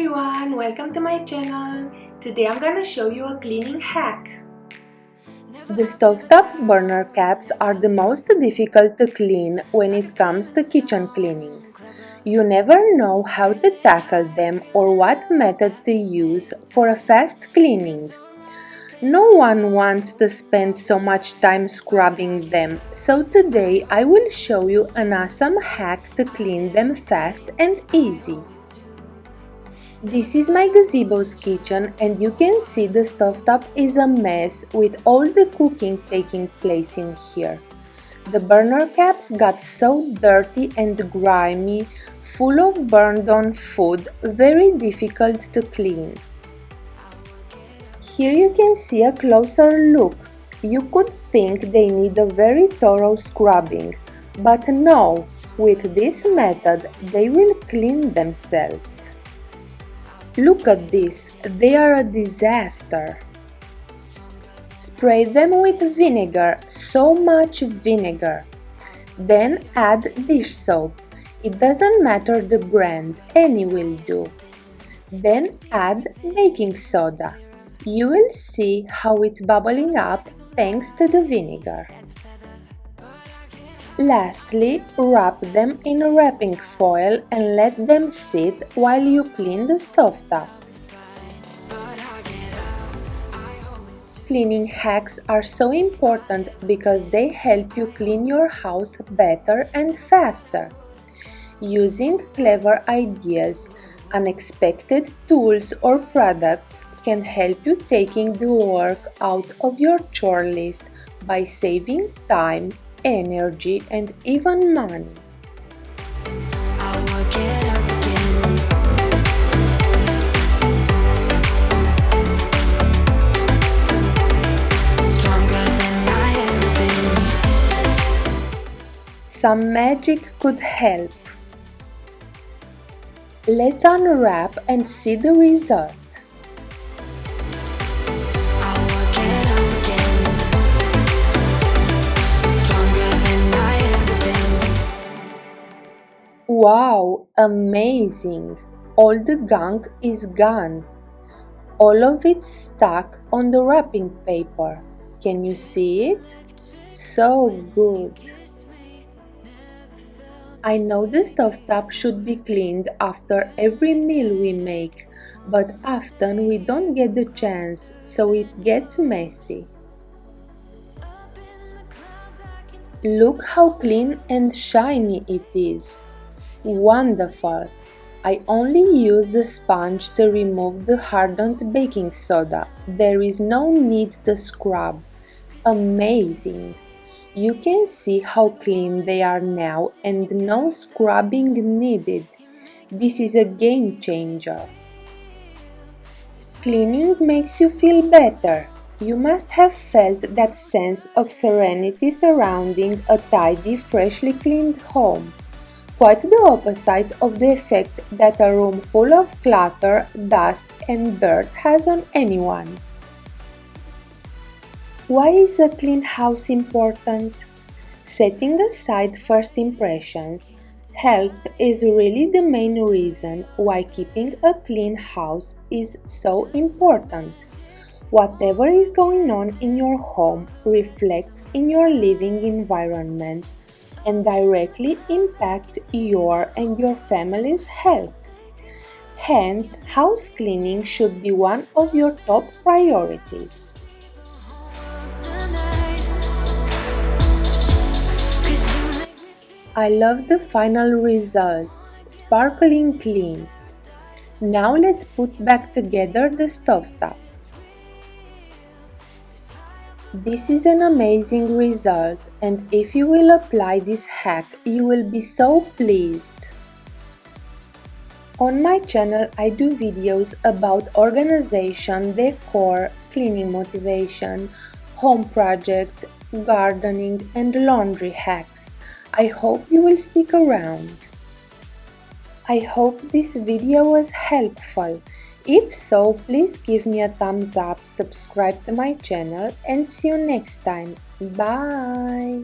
everyone, welcome to my channel. Today I'm gonna show you a cleaning hack. The stovetop burner caps are the most difficult to clean when it comes to kitchen cleaning. You never know how to tackle them or what method to use for a fast cleaning. No one wants to spend so much time scrubbing them, so today I will show you an awesome hack to clean them fast and easy. This is my gazebo's kitchen and you can see the stovetop is a mess with all the cooking taking place in here. The burner caps got so dirty and grimy, full of burned on food, very difficult to clean. Here you can see a closer look. You could think they need a very thorough scrubbing, but no, with this method they will clean themselves. Look at this, they are a disaster. Spray them with vinegar, so much vinegar. Then add dish soap. It doesn't matter the brand, any will do. Then add baking soda. You will see how it's bubbling up thanks to the vinegar. Lastly, wrap them in wrapping foil and let them sit while you clean the stovetop. Cleaning hacks are so important because they help you clean your house better and faster. Using clever ideas, unexpected tools or products can help you taking the work out of your chore list by saving time, energy and even money. Some magic could help. Let's unwrap and see the result. Wow, amazing! All the gunk is gone. All of it's stuck on the wrapping paper. Can you see it? So good! I know the stovetop should be cleaned after every meal we make, but often we don't get the chance, so it gets messy. Look how clean and shiny it is. Wonderful! I only use the sponge to remove the hardened baking soda. There is no need to scrub. Amazing! You can see how clean they are now and no scrubbing needed. This is a game changer. Cleaning makes you feel better. You must have felt that sense of serenity surrounding a tidy, freshly cleaned home. Quite the opposite of the effect that a room full of clutter, dust and dirt has on anyone. Why is a clean house important? Setting aside first impressions, health is really the main reason why keeping a clean house is so important. Whatever is going on in your home reflects in your living environment and directly impacts your and your family's health. Hence, house cleaning should be one of your top priorities. I love the final result, sparkling clean. Now let's put back together the stovetop. This is an amazing result, and if you will apply this hack, you will be so pleased. On my channel, I do videos about organization, decor, cleaning motivation, home projects, gardening, and laundry hacks. I hope you will stick around. I hope this video was helpful. If so, please give me a thumbs up, subscribe to my channel, and see you next time. Bye!